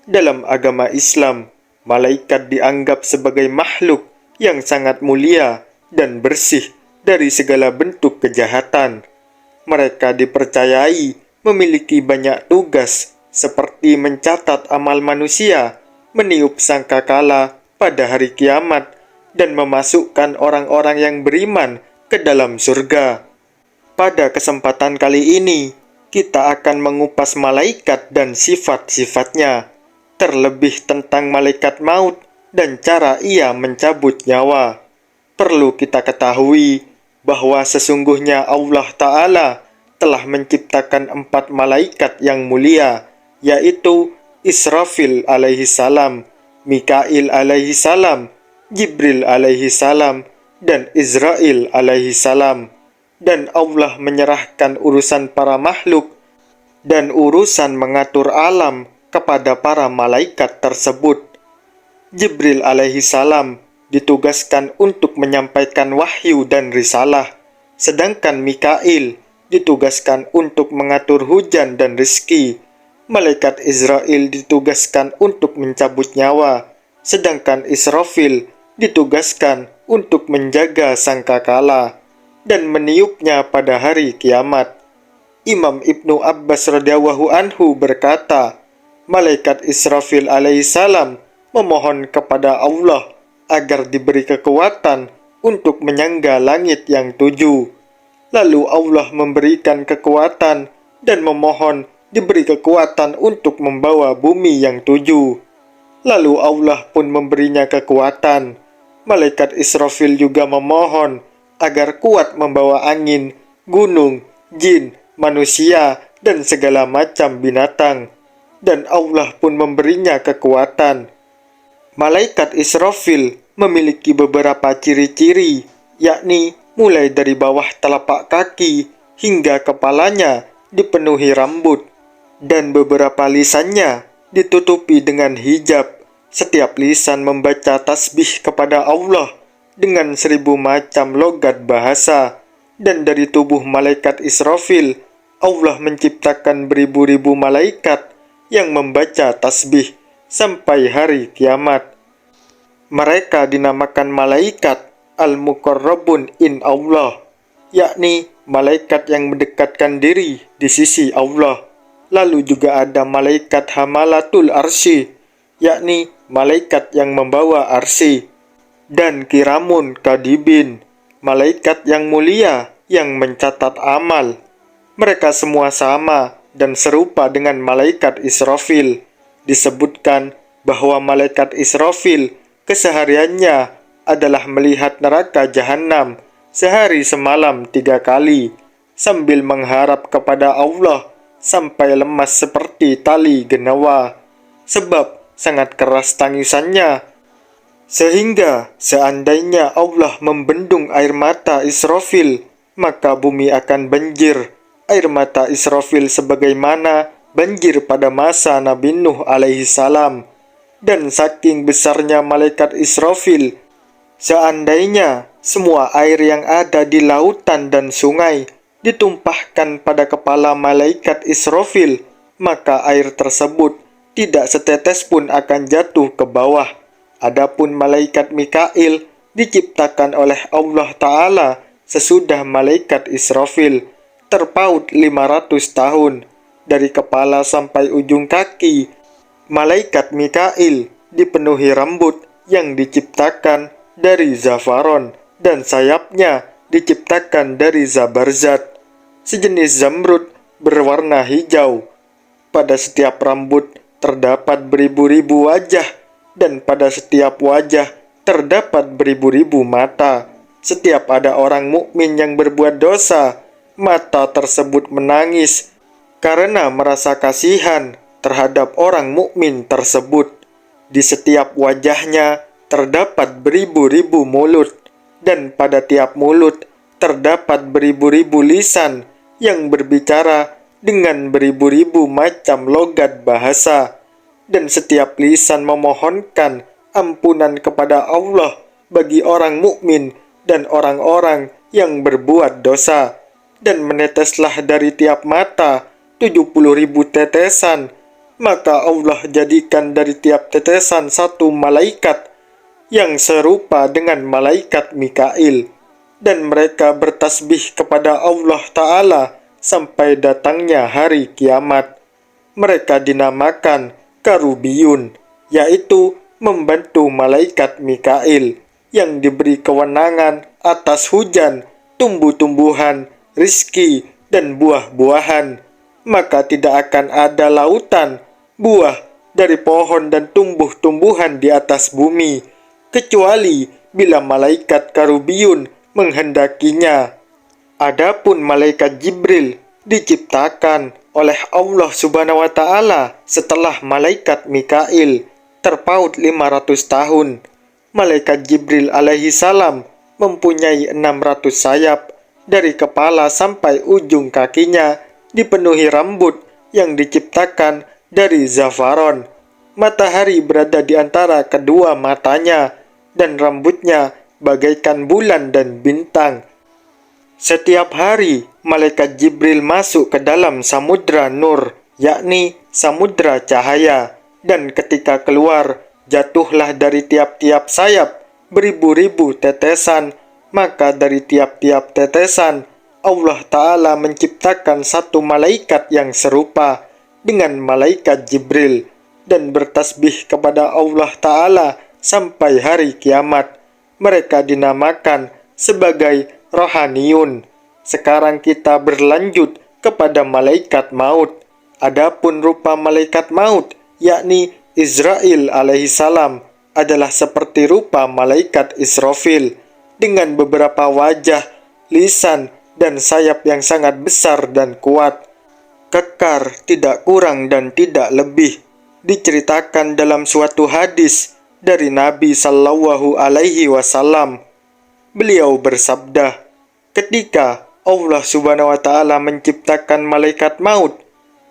dalam agama Islam, malaikat dianggap sebagai makhluk yang sangat mulia dan bersih dari segala bentuk kejahatan. Mereka dipercayai memiliki banyak tugas seperti mencatat amal manusia, meniup sangkakala pada hari kiamat, dan memasukkan orang-orang yang beriman ke dalam surga. Pada kesempatan kali ini, kita akan mengupas malaikat dan sifat-sifatnya, terlebih tentang malaikat maut dan cara ia mencabut nyawa. Perlu kita ketahui bahwa sesungguhnya Allah Ta'ala telah menciptakan 4 malaikat yang mulia, yaitu Israfil alaihi salam, Mikail alaihi salam, Jibril alaihi salam, dan Israel alaihi salam. Dan Allah menyerahkan urusan para makhluk dan urusan mengatur alam kepada para malaikat tersebut. Jibril alaihi salam ditugaskan untuk menyampaikan wahyu dan risalah, sedangkan Mikail ditugaskan untuk mengatur hujan dan rizki. Malaikat Israel ditugaskan untuk mencabut nyawa, sedangkan Israfil ditugaskan untuk menjaga sangkakala dan meniupnya pada hari kiamat. Imam Ibnu Abbas radhiyallahu anhu berkata, malaikat Israfil alaihissalam memohon kepada Allah agar diberi kekuatan untuk menyangga langit yang 7. Lalu Allah memberikan kekuatan dan memohon diberi kekuatan untuk membawa bumi yang 7. Lalu Allah pun memberinya kekuatan. Malaikat Israfil juga memohon agar kuat membawa angin, gunung, jin, manusia, dan segala macam binatang. Dan Allah pun memberinya kekuatan. Malaikat Israfil memiliki beberapa ciri-ciri, yakni mulai dari bawah telapak kaki hingga kepalanya dipenuhi rambut, dan beberapa lisannya ditutupi dengan hijab. Setiap lisan membaca tasbih kepada Allah dengan 1000 macam logat bahasa. Dan dari tubuh malaikat Israfil, Allah menciptakan beribu-ribu malaikat yang membaca tasbih sampai hari kiamat. Mereka dinamakan malaikat al-muqarrabun in Allah, yakni malaikat yang mendekatkan diri di sisi Allah. Lalu juga ada malaikat hamalatul arsy, yakni malaikat yang membawa arsy, dan kiramun kadibin, malaikat yang mulia yang mencatat amal. Mereka semua sama dan serupa dengan malaikat Israfil. Disebutkan bahwa malaikat Israfil kesehariannya adalah melihat neraka jahanam sehari semalam 3 kali, sambil mengharap kepada Allah sampai lemas seperti tali genawa, sebab sangat keras tangisannya, sehingga seandainya Allah membendung air mata Israfil, maka bumi akan banjir. Air mata Israfil sebagaimana banjir pada masa Nabi Nuh alaihi salam. Dan saking besarnya malaikat Israfil, seandainya semua air yang ada di lautan dan sungai ditumpahkan pada kepala malaikat Israfil, maka air tersebut tidak setetes pun akan jatuh ke bawah. Adapun malaikat Mikail diciptakan oleh Allah Ta'ala sesudah malaikat Israfil, terpaut 500 tahun. Dari kepala sampai ujung kaki, malaikat Mikail dipenuhi rambut yang diciptakan dari zafaron, dan sayapnya diciptakan dari zabarzat, sejenis zamrud berwarna hijau. Pada setiap rambut terdapat beribu-ribu wajah, dan pada setiap wajah terdapat beribu-ribu mata. Setiap ada orang mukmin yang berbuat dosa, mata tersebut menangis karena merasa kasihan terhadap orang mukmin tersebut. Di setiap wajahnya terdapat beribu-ribu mulut, dan pada tiap mulut terdapat beribu-ribu lisan yang berbicara dengan beribu-ribu macam logat bahasa. Dan setiap lisan memohonkan ampunan kepada Allah bagi orang mukmin dan orang-orang yang berbuat dosa. Dan meneteslah dari tiap mata 70.000 tetesan maka Allah jadikan dari tiap tetesan satu malaikat yang serupa dengan malaikat Mikail, dan mereka bertasbih kepada Allah Ta'ala sampai datangnya hari kiamat. Mereka dinamakan Karubiyun, yaitu membantu malaikat Mikail yang diberi kewenangan atas hujan, tumbuh-tumbuhan, rizki, dan buah-buahan. Maka tidak akan ada lautan, buah dari pohon dan tumbuh-tumbuhan di atas bumi, kecuali bila malaikat Karubiyun menghendakinya. Adapun malaikat Jibril diciptakan oleh Allah Subhanahu wa Ta'ala setelah malaikat Mikail terpaut 500 tahun. Malaikat Jibril alaihi salam mempunyai 600 sayap, dari kepala sampai ujung kakinya dipenuhi rambut yang diciptakan dari zafaron. Matahari berada di antara kedua matanya, dan rambutnya bagaikan bulan dan bintang. Setiap hari, malaikat Jibril masuk ke dalam samudra nur, yakni samudra cahaya, dan ketika keluar, jatuhlah dari tiap-tiap sayap beribu-ribu tetesan. Maka dari tiap-tiap tetesan, Allah Ta'ala menciptakan satu malaikat yang serupa dengan malaikat Jibril, dan bertasbih kepada Allah Ta'ala sampai hari kiamat. Mereka dinamakan sebagai rohaniyun. Sekarang kita berlanjut kepada malaikat maut. Adapun rupa malaikat maut, yakni Israil alaihissalam, adalah seperti rupa malaikat Israfil, dengan beberapa wajah, lisan, dan sayap yang sangat besar dan kuat. Kekar, tidak kurang dan tidak lebih. Diceritakan dalam suatu hadis dari Nabi Sallallahu Alaihi Wasallam. Beliau bersabda, ketika Allah Subhanahu wa Ta'ala menciptakan malaikat maut,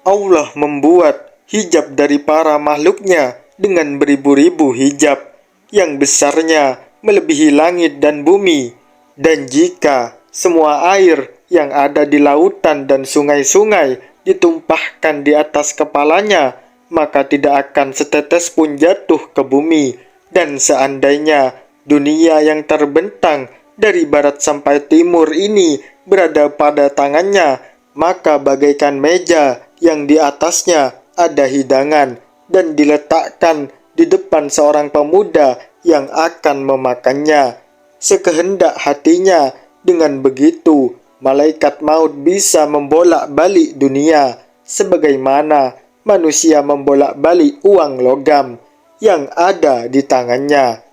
Allah membuat hijab dari para makhluknya dengan beribu-ribu hijab yang besarnya melebihi langit dan bumi. Dan jika semua air yang ada di lautan dan sungai-sungai ditumpahkan di atas kepalanya, maka tidak akan setetes pun jatuh ke bumi. Dan seandainya dunia yang terbentang dari barat sampai timur ini berada pada tangannya, maka bagaikan meja yang di atasnya ada hidangan, dan diletakkan di depan seorang pemuda yang akan memakannya sekehendak hatinya. Dengan begitu, malaikat maut bisa membolak-balik dunia sebagaimana manusia membolak-balik uang logam yang ada di tangannya.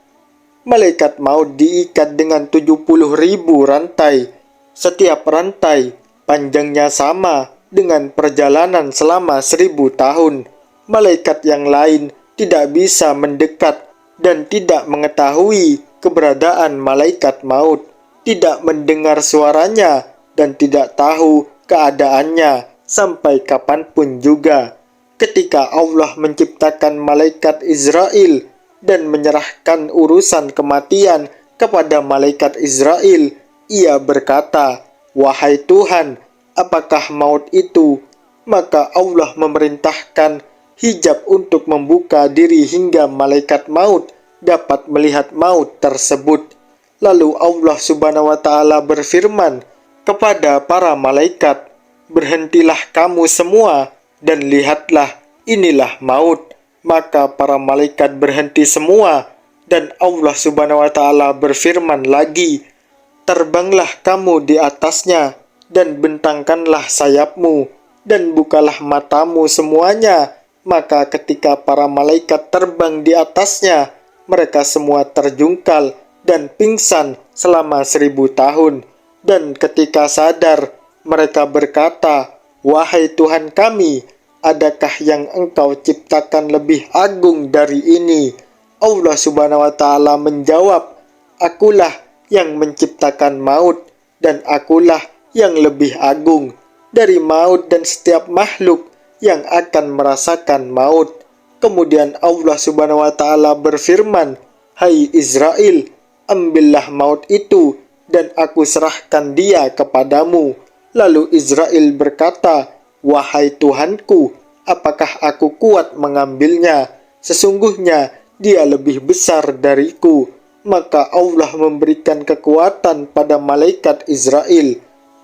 Malaikat maut diikat dengan 70.000 rantai. Setiap rantai panjangnya sama dengan perjalanan selama 1000 tahun. Malaikat yang lain tidak bisa mendekat dan tidak mengetahui keberadaan malaikat maut, tidak mendengar suaranya, dan tidak tahu keadaannya sampai kapanpun juga. Ketika Allah menciptakan malaikat Israel dan menyerahkan urusan kematian kepada malaikat Israel, ia berkata, "Wahai Tuhan, apakah maut itu?" Maka Allah memerintahkan hijab untuk membuka diri hingga malaikat maut dapat melihat maut tersebut. Lalu Allah Subhanahu wa Ta'ala berfirman kepada para malaikat, "Berhentilah kamu semua dan lihatlah, inilah maut." Maka para malaikat berhenti semua, dan Allah Subhanahu wa Ta'ala berfirman lagi, "Terbanglah kamu di atasnya dan bentangkanlah sayapmu dan bukalah matamu semuanya." Maka ketika para malaikat terbang di atasnya, mereka semua terjungkal dan pingsan selama 1000 tahun. Dan ketika sadar, mereka berkata, "Wahai Tuhan kami, adakah yang Engkau ciptakan lebih agung dari ini?" Allah Subhanahu wa Ta'ala menjawab, "Akulah yang menciptakan maut, dan akulah yang lebih agung dari maut dan setiap makhluk yang akan merasakan maut." Kemudian Allah Subhanahu wa Ta'ala berfirman, "Hai Israel, ambillah maut itu dan aku serahkan dia kepadamu." Lalu Israel berkata, "Wahai Tuhanku, apakah aku kuat mengambilnya? Sesungguhnya dia lebih besar dariku. Maka Allah memberikan kekuatan pada malaikat Israel.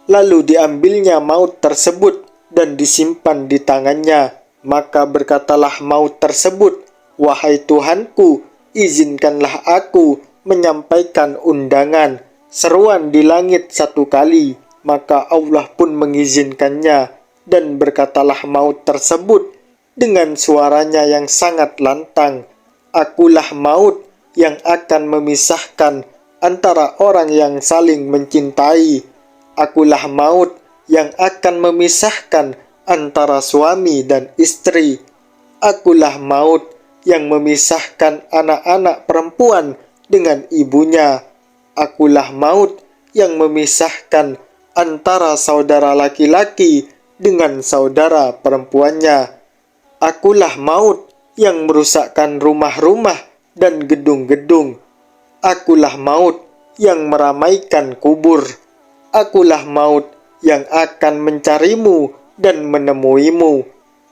Lalu diambilnya maut tersebut dan disimpan di tangannya. Maka berkatalah maut tersebut, "Wahai Tuhanku, izinkanlah aku menyampaikan undangan, seruan di langit 1 kali." Maka Allah pun mengizinkannya, dan berkatalah maut tersebut dengan suaranya yang sangat lantang, "Akulah maut yang akan memisahkan antara orang yang saling mencintai. Akulah maut yang akan memisahkan antara suami dan istri. Akulah maut yang memisahkan anak-anak perempuan dengan ibunya. Akulah maut yang memisahkan antara saudara laki-laki dengan saudara perempuannya. Akulah maut yang merusakkan rumah-rumah dan gedung-gedung. Akulah maut yang meramaikan kubur. Akulah maut yang akan mencarimu dan menemuimu.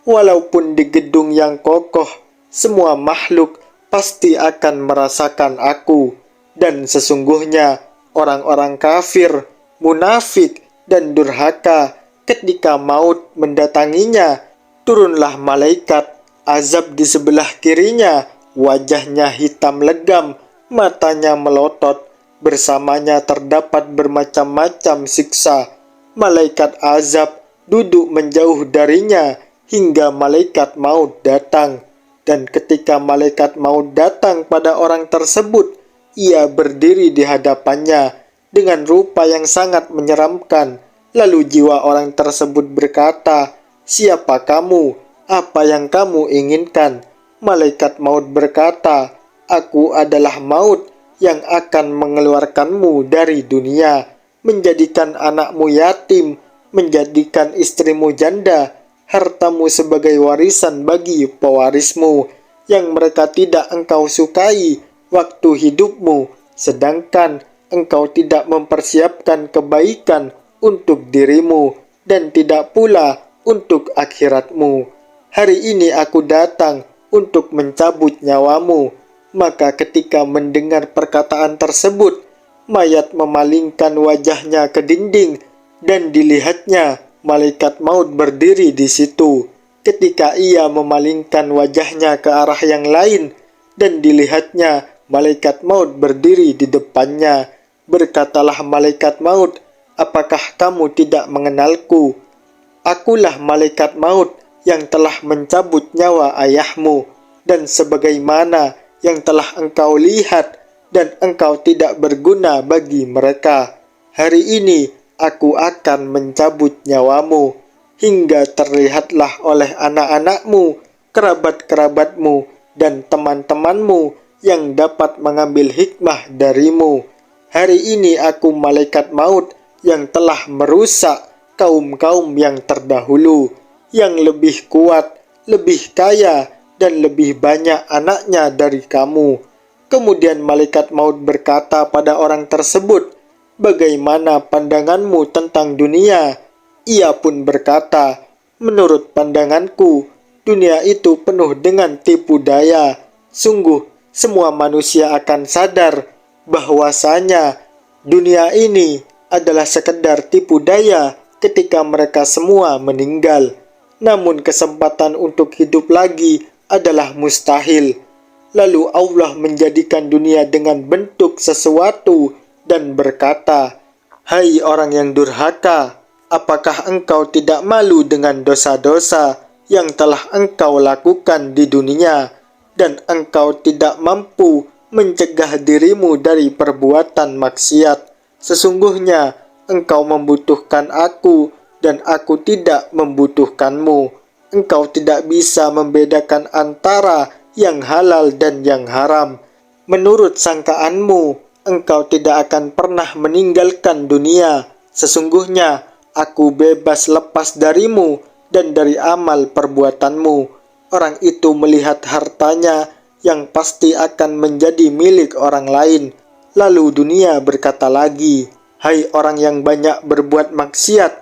Walaupun di gedung yang kokoh, semua makhluk pasti akan merasakan aku. Dan sesungguhnya orang-orang kafir, munafik, dan durhaka ketika maut mendatanginya, turunlah malaikat azab di sebelah kirinya. Wajahnya hitam legam, matanya melotot. Bersamanya terdapat bermacam-macam siksa. Malaikat azab duduk menjauh darinya hingga malaikat maut datang. Dan ketika malaikat maut datang pada orang tersebut, ia berdiri di hadapannya dengan rupa yang sangat menyeramkan. Lalu jiwa orang tersebut berkata, "Siapa kamu? Apa yang kamu inginkan?" Malaikat maut berkata, "Aku adalah maut yang akan mengeluarkanmu dari dunia, menjadikan anakmu yatim, menjadikan istrimu janda, hartamu sebagai warisan bagi pewarismu, yang mereka tidak engkau sukai waktu hidupmu, sedangkan engkau tidak mempersiapkan kebaikan untuk dirimu, dan tidak pula untuk akhiratmu. Hari ini aku datang untuk mencabut nyawamu." Maka ketika mendengar perkataan tersebut, mayat memalingkan wajahnya ke dinding, dan dilihatnya malaikat maut berdiri di situ. Ketika ia memalingkan wajahnya ke arah yang lain, dan dilihatnya malaikat maut berdiri di depannya, berkatalah malaikat maut, "Apakah kamu tidak mengenalku? Akulah malaikat maut yang telah mencabut nyawa ayahmu, dan sebagaimana yang telah engkau lihat, dan engkau tidak berguna bagi mereka. Hari ini aku akan mencabut nyawamu, hingga terlihatlah oleh anak-anakmu, kerabat-kerabatmu, dan teman-temanmu yang dapat mengambil hikmah darimu. Hari ini aku malaikat maut yang telah merusak kaum-kaum yang terdahulu, yang lebih kuat, lebih kaya, dan lebih banyak anaknya dari kamu." Kemudian malaikat maut berkata pada orang tersebut, "Bagaimana pandanganmu tentang dunia?" Ia pun berkata, "Menurut pandanganku, dunia itu penuh dengan tipu daya. Sungguh, semua manusia akan sadar bahwasanya dunia ini adalah sekedar tipu daya ketika mereka semua meninggal. Namun kesempatan untuk hidup lagi adalah mustahil." Lalu Allah menjadikan dunia dengan bentuk sesuatu dan berkata, "Hai orang yang durhaka, apakah engkau tidak malu dengan dosa-dosa yang telah engkau lakukan di dunia, dan engkau tidak mampu mencegah dirimu dari perbuatan maksiat? Sesungguhnya engkau membutuhkan aku, dan aku tidak membutuhkanmu. Engkau tidak bisa membedakan antara yang halal dan yang haram. Menurut sangkaanmu, engkau tidak akan pernah meninggalkan dunia. Sesungguhnya aku bebas lepas darimu dan dari amal perbuatanmu." Orang itu melihat hartanya yang pasti akan menjadi milik orang lain. Lalu dunia berkata lagi, "Hai orang yang banyak berbuat maksiat,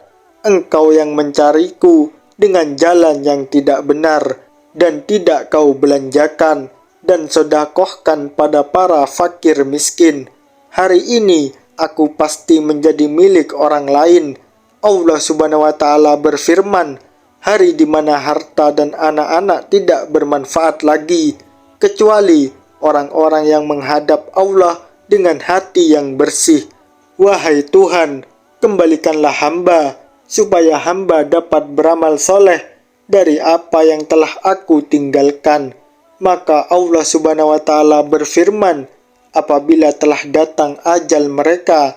engkau yang mencariku dengan jalan yang tidak benar, dan tidak kau belanjakan dan sedekahkan pada para fakir miskin. Hari ini aku pasti menjadi milik orang lain. Allah Subhanahu wa Ta'ala berfirman, hari di mana harta dan anak-anak tidak bermanfaat lagi, kecuali orang-orang yang menghadap Allah dengan hati yang bersih. Wahai Tuhan, kembalikanlah hamba, supaya hamba dapat beramal soleh dari apa yang telah aku tinggalkan. Maka Allah Subhanahu wa Ta'ala berfirman, apabila telah datang ajal mereka,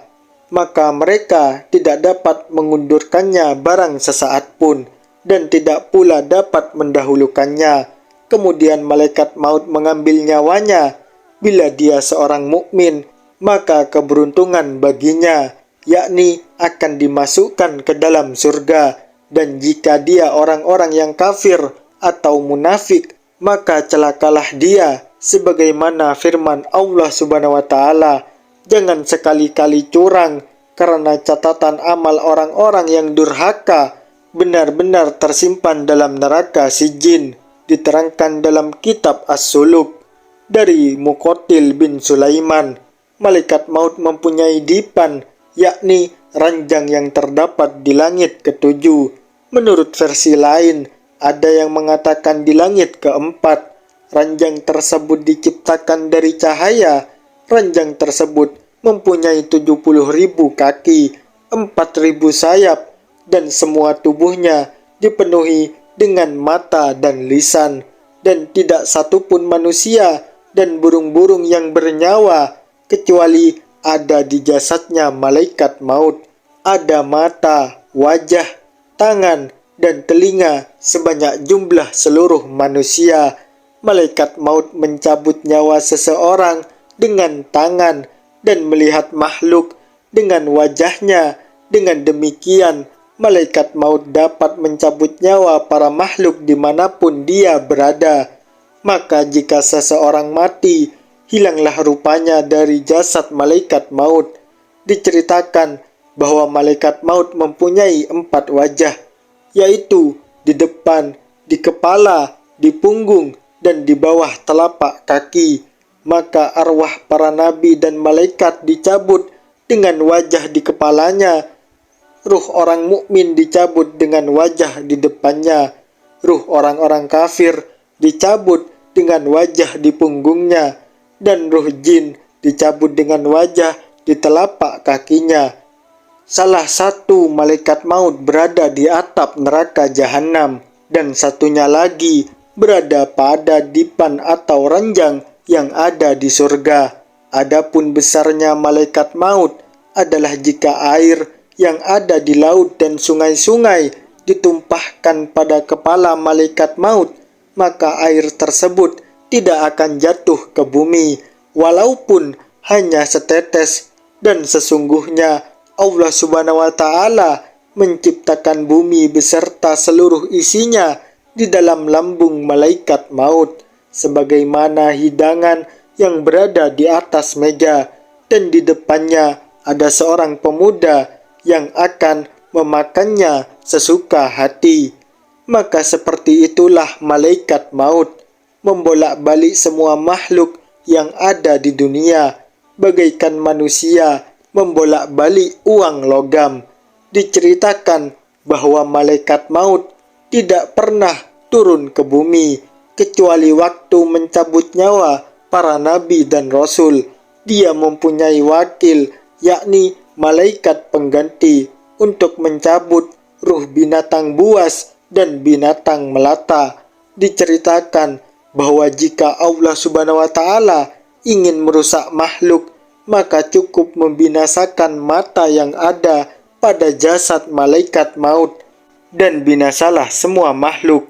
maka mereka tidak dapat mengundurkannya barang sesaat pun, dan tidak pula dapat mendahulukannya. Kemudian malaikat maut mengambil nyawanya. Bila dia seorang mukmin, maka keberuntungan baginya, yakni akan dimasukkan ke dalam surga. Dan jika dia orang-orang yang kafir atau munafik, maka celakalah dia, sebagaimana firman Allah Subhanahu wa Ta'ala, jangan sekali-kali curang, karena catatan amal orang-orang yang durhaka benar-benar tersimpan dalam neraka Sijin. Diterangkan dalam kitab As-Suluk. Dari Muqatil bin Sulaiman, malaikat maut mempunyai dipan, yakni ranjang yang terdapat di langit ketujuh. Menurut versi lain, ada yang mengatakan di langit keempat. Ranjang tersebut diciptakan dari cahaya. Ranjang tersebut mempunyai 70.000 kaki, 4.000 sayap, dan semua tubuhnya dipenuhi dengan mata dan lisan. Dan tidak satupun manusia dan burung-burung yang bernyawa, kecuali ada di jasadnya malaikat maut. Ada mata, wajah, tangan, dan telinga sebanyak jumlah seluruh manusia. Malaikat maut mencabut nyawa seseorang dengan tangan dan melihat makhluk dengan wajahnya. Dengan demikian, malaikat maut dapat mencabut nyawa para makhluk dimanapun dia berada. Maka jika seseorang mati, hilanglah rupanya dari jasad malaikat maut. Diceritakan bahwa malaikat maut mempunyai 4 wajah, yaitu di depan, di kepala, di punggung, dan di bawah telapak kaki. Maka arwah para nabi dan malaikat dicabut dengan wajah di kepalanya. Ruh orang mukmin dicabut dengan wajah di depannya. Ruh orang-orang kafir dicabut dengan wajah di punggungnya. Dan ruh jin dicabut dengan wajah di telapak kakinya. Salah satu malaikat maut berada di atap neraka jahanam, dan satunya lagi berada pada dipan atau ranjang yang ada di surga. Adapun besarnya malaikat maut adalah jika air yang ada di laut dan sungai-sungai ditumpahkan pada kepala malaikat maut, maka air tersebut tidak akan jatuh ke bumi, walaupun hanya setetes. Dan sesungguhnya Allah Subhanahu wa Ta'ala menciptakan bumi beserta seluruh isinya di dalam lambung malaikat maut, sebagaimana hidangan yang berada di atas meja, dan di depannya ada seorang pemuda yang akan memakannya sesuka hati. Maka seperti itulah malaikat maut membolak-balik semua makhluk yang ada di dunia, bagaikan manusia membolak-balik uang logam. Diceritakan bahwa malaikat maut tidak pernah turun ke bumi, kecuali waktu mencabut nyawa para nabi dan rasul. Dia mempunyai wakil, yakni malaikat pengganti, untuk mencabut ruh binatang buas dan binatang melata. Diceritakan bahwa jika Allah Subhanahu wa Ta'ala ingin merusak makhluk, maka cukup membinasakan mata yang ada pada jasad malaikat maut, dan binasalah semua makhluk.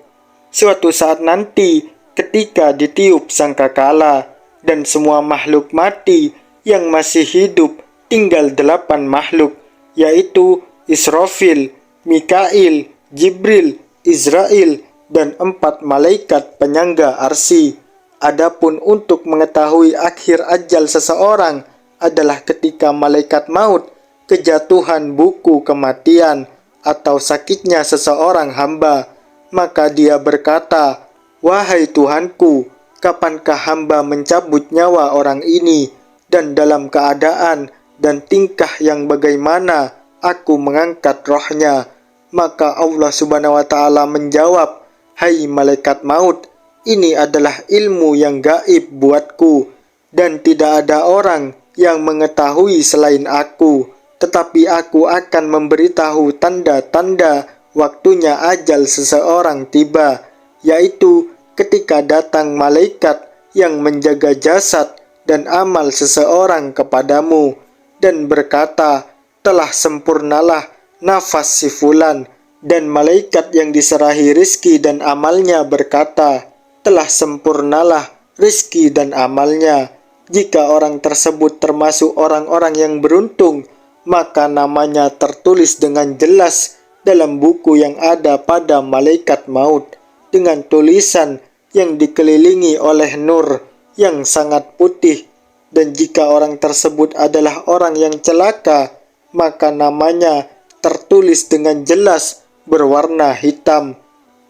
Suatu saat nanti, ketika ditiup sangkakala dan semua makhluk mati, yang masih hidup tinggal 8 makhluk, yaitu Israfil, Mikail, Jibril, Israel, dan 4 malaikat penyangga arsy. Adapun untuk mengetahui akhir ajal seseorang adalah ketika malaikat maut kejatuhan buku kematian atau sakitnya seseorang hamba. Maka dia berkata, "Wahai Tuhanku, kapankah hamba mencabut nyawa orang ini, dan dalam keadaan dan tingkah yang bagaimana aku mengangkat rohnya?" Maka Allah Subhanahu wa Ta'ala menjawab, "Hai malaikat maut, ini adalah ilmu yang gaib buatku, dan tidak ada orang yang mengetahui selain aku. Tetapi aku akan memberitahu tanda-tanda waktunya ajal seseorang tiba, yaitu ketika datang malaikat yang menjaga jasad dan amal seseorang kepadamu, dan berkata, 'Telah sempurnalah nafas si fulan,' dan malaikat yang diserahi rizki dan amalnya berkata, 'Telah sempurnalah rizki dan amalnya.' Jika orang tersebut termasuk orang-orang yang beruntung, maka namanya tertulis dengan jelas dalam buku yang ada pada malaikat maut, dengan tulisan yang dikelilingi oleh nur yang sangat putih. Dan jika orang tersebut adalah orang yang celaka, maka namanya tertulis dengan jelas berwarna hitam.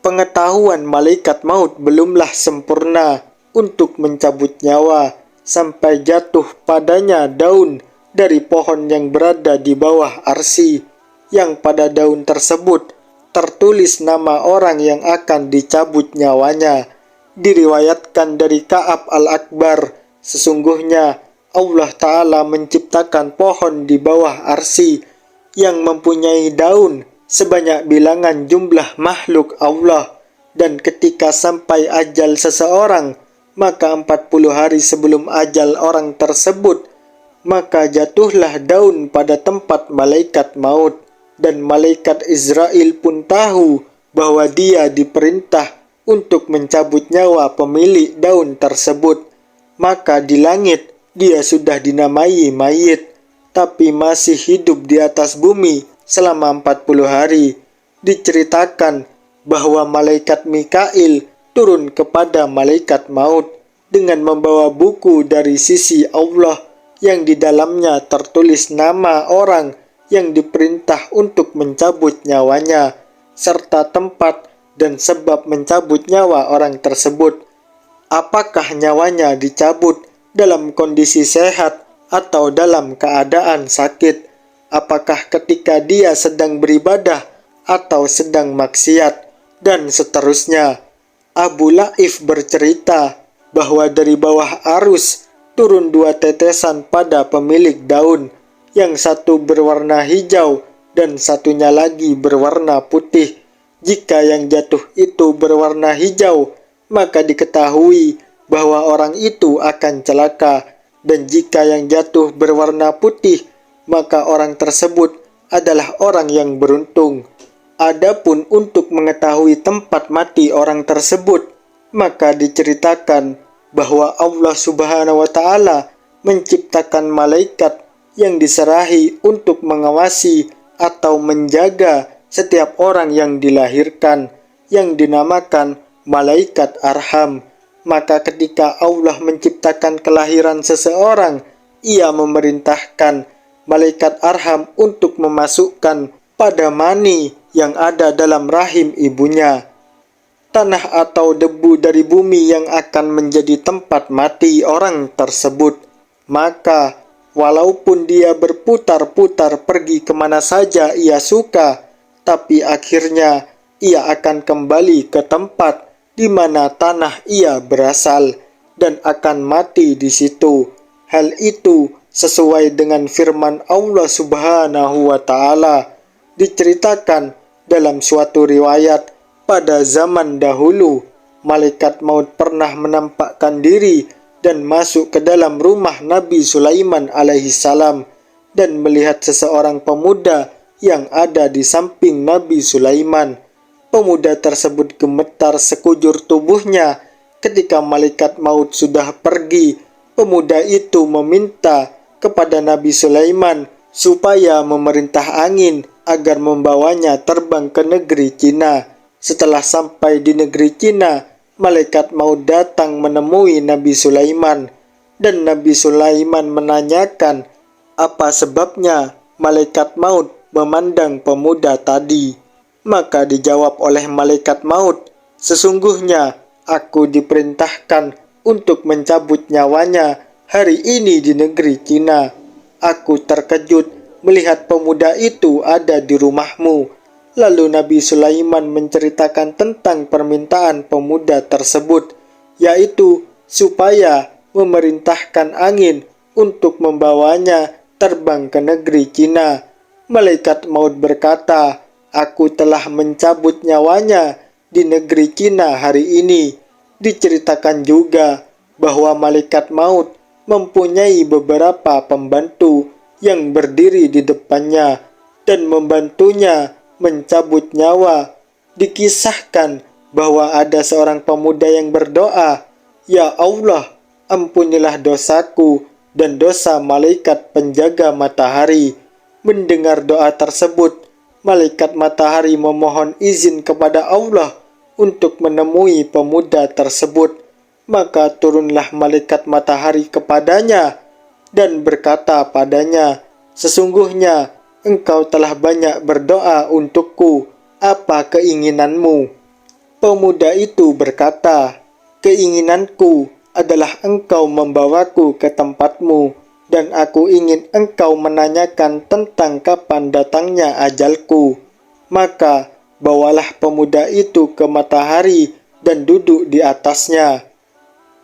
Pengetahuan malaikat maut belumlah sempurna untuk mencabut nyawa, sampai jatuh padanya daun dari pohon yang berada di bawah arsy, yang pada daun tersebut tertulis nama orang yang akan dicabut nyawanya. Diriwayatkan dari Ka'ab al-Akbar, sesungguhnya Allah Ta'ala menciptakan pohon di bawah arsy yang mempunyai daun sebanyak bilangan jumlah makhluk Allah, dan ketika sampai ajal seseorang, maka 40 hari sebelum ajal orang tersebut, maka jatuhlah daun pada tempat malaikat maut, dan malaikat Israel pun tahu bahwa dia diperintah untuk mencabut nyawa pemilik daun tersebut. Maka di langit dia sudah dinamai mayit, tapi masih hidup di atas bumi selama 40 hari. Diceritakan bahwa malaikat Mikail turun kepada malaikat maut dengan membawa buku dari sisi Allah yang di dalamnya tertulis nama orang yang diperintah untuk mencabut nyawanya, serta tempat dan sebab mencabut nyawa orang tersebut. Apakah nyawanya dicabut dalam kondisi sehat atau dalam keadaan sakit? Apakah ketika dia sedang beribadah atau sedang maksiat? Dan seterusnya. Abu Laif bercerita bahwa dari bawah arus turun 2 tetesan pada pemilik daun, yang satu berwarna hijau dan satunya lagi berwarna putih. Jika yang jatuh itu berwarna hijau, maka diketahui bahwa orang itu akan celaka, dan jika yang jatuh berwarna putih, maka orang tersebut adalah orang yang beruntung. Adapun untuk mengetahui tempat mati orang tersebut, maka diceritakan bahwa Allah Subhanahu wa Ta'ala menciptakan malaikat yang diserahi untuk mengawasi atau menjaga setiap orang yang dilahirkan, yang dinamakan malaikat arham. Maka ketika Allah menciptakan kelahiran seseorang, ia memerintahkan malaikat arham untuk memasukkan pada mani yang ada dalam rahim ibunya tanah atau debu dari bumi yang akan menjadi tempat mati orang tersebut. Maka walaupun dia berputar-putar pergi kemana saja ia suka, tapi akhirnya ia akan kembali ke tempat di mana tanah ia berasal dan akan mati di situ. Hal itu sesuai dengan firman Allah Subhanahu wa Ta'ala. Diceritakan dalam suatu riwayat, pada zaman dahulu malaikat maut pernah menampakkan diri dan masuk ke dalam rumah Nabi Sulaiman alaihissalam dan melihat seseorang pemuda yang ada di samping Nabi Sulaiman. Pemuda tersebut gemetar sekujur tubuhnya. Ketika malaikat maut sudah pergi, pemuda itu meminta kepada Nabi Sulaiman supaya memerintah angin agar membawanya terbang ke negeri Cina. Setelah sampai di negeri Cina, malaikat maut datang menemui Nabi Sulaiman, dan Nabi Sulaiman menanyakan apa sebabnya malaikat maut memandang pemuda tadi. Maka dijawab oleh malaikat maut, "Sesungguhnya aku diperintahkan untuk mencabut nyawanya hari ini di negeri Cina. Aku terkejut melihat pemuda itu ada di rumahmu." Lalu Nabi Sulaiman menceritakan tentang permintaan pemuda tersebut, yaitu supaya memerintahkan angin untuk membawanya terbang ke negeri Cina. Malaikat maut berkata, "Aku telah mencabut nyawanya di negeri Cina hari ini." Diceritakan juga bahwa malaikat maut mempunyai beberapa pembantu yang berdiri di depannya dan membantunya mencabut nyawa. Dikisahkan bahwa ada seorang pemuda yang berdoa, "Ya Allah, ampunilah dosaku dan dosa malaikat penjaga matahari." Mendengar doa tersebut, malaikat matahari memohon izin kepada Allah untuk menemui pemuda tersebut. Maka turunlah malaikat matahari kepadanya dan berkata padanya, "Sesungguhnya engkau telah banyak berdoa untukku. Apa keinginanmu?" Pemuda itu berkata, "Keinginanku adalah engkau membawaku ke tempatmu, dan aku ingin engkau menanyakan tentang kapan datangnya ajalku." Maka bawalah pemuda itu ke matahari dan duduk di atasnya.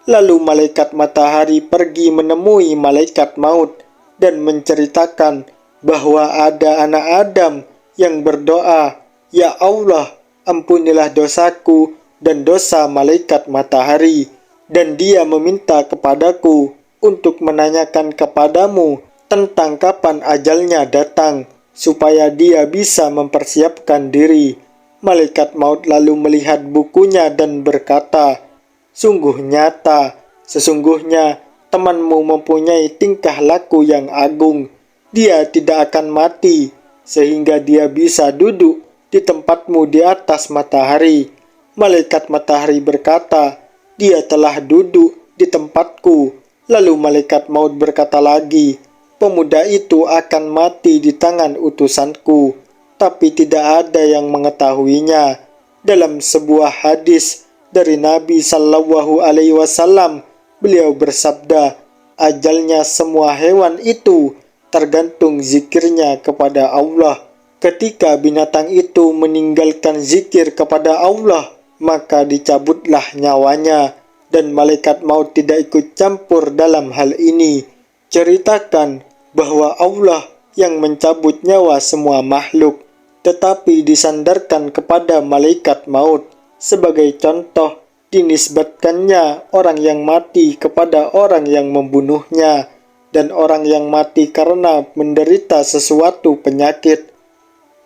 Lalu malaikat matahari pergi menemui malaikat maut dan menceritakan bahwa ada anak Adam yang berdoa, "Ya Allah, ampunilah dosaku dan dosa malaikat matahari." Dan dia meminta kepadaku untuk menanyakan kepadamu tentang kapan ajalnya datang, supaya dia bisa mempersiapkan diri. Malaikat maut lalu melihat bukunya dan berkata, "Sungguh nyata, sesungguhnya temanmu mempunyai tingkah laku yang agung. Dia tidak akan mati, sehingga dia bisa duduk di tempatmu di atas matahari." Malaikat matahari berkata, "Dia telah duduk di tempatku." Lalu malaikat maut berkata lagi, "Pemuda itu akan mati di tangan utusanku, tapi tidak ada yang mengetahuinya." Dalam sebuah hadis dari Nabi Shallallahu Alaihi Wasallam, beliau bersabda, "Ajalnya semua hewan itu tergantung zikirnya kepada Allah. Ketika binatang itu meninggalkan zikir kepada Allah, maka dicabutlah nyawanya, dan malaikat maut tidak ikut campur dalam hal ini." Ceritakan bahwa Allah yang mencabut nyawa semua makhluk, tetapi disandarkan kepada malaikat maut. Sebagai contoh, dinisbatkannya orang yang mati kepada orang yang membunuhnya, dan orang yang mati karena menderita sesuatu penyakit.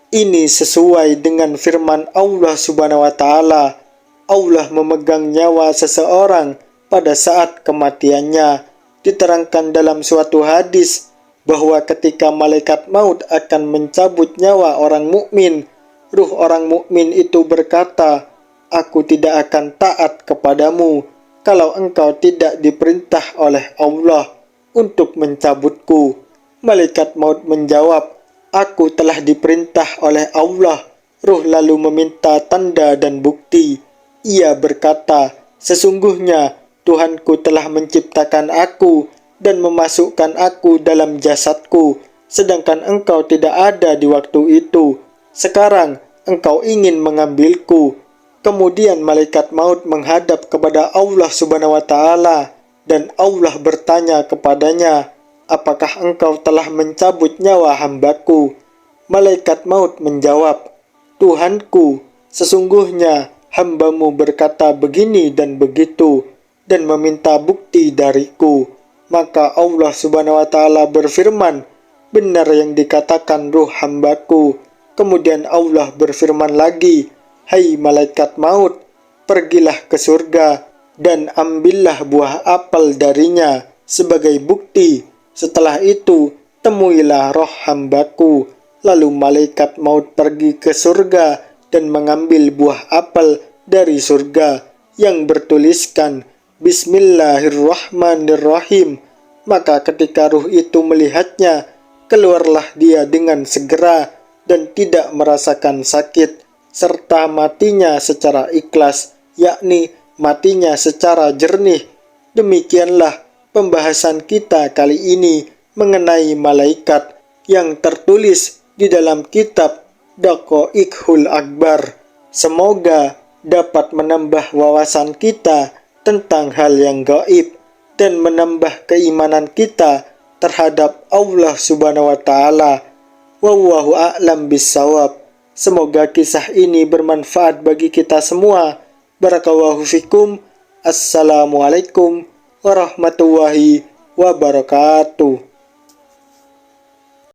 Ini sesuai dengan firman Allah Subhanahu wa Ta'ala. Allah memegang nyawa seseorang pada saat kematiannya. Diterangkan dalam suatu hadis bahwa ketika malaikat maut akan mencabut nyawa orang mukmin, ruh orang mukmin itu berkata, "Aku tidak akan taat kepadamu kalau engkau tidak diperintah oleh Allah untuk mencabutku." Malaikat maut menjawab, "Aku telah diperintah oleh Allah." Ruh lalu meminta tanda dan bukti. Ia berkata, "Sesungguhnya Tuhanku telah menciptakan aku dan memasukkan aku dalam jasadku, sedangkan engkau tidak ada di waktu itu. Sekarang engkau ingin mengambilku." Kemudian malaikat maut menghadap kepada Allah Subhanahu wa Ta'ala, dan Allah bertanya kepadanya, "Apakah engkau telah mencabut nyawa hambaku?" Malaikat maut menjawab, "Tuhanku, sesungguhnya hambamu berkata begini dan begitu, dan meminta bukti dariku." Maka Allah Subhanahu wa Ta'ala berfirman, "Benar yang dikatakan ruh hambaku." Kemudian Allah berfirman lagi, "Hai malaikat maut, pergilah ke surga dan ambillah buah apel darinya sebagai bukti. Setelah itu, temuilah roh hambaku." Lalu malaikat maut pergi ke surga dan mengambil buah apel dari surga yang bertuliskan Bismillahirrahmanirrahim. Maka ketika ruh itu melihatnya, keluarlah dia dengan segera dan tidak merasakan sakit. serta matinya secara ikhlas, yakni matinya secara jernih. Demikianlah pembahasan kita kali ini mengenai malaikat yang tertulis di dalam kitab Daqaiqul Akbar. Semoga dapat menambah wawasan kita tentang hal yang gaib dan menambah keimanan kita terhadap Allah Subhanahu wa taala. Wallahu a'lam bissawab. Semoga kisah ini bermanfaat bagi kita semua. Barakallahu fikum. Assalamualaikum warahmatullahi wabarakatuh.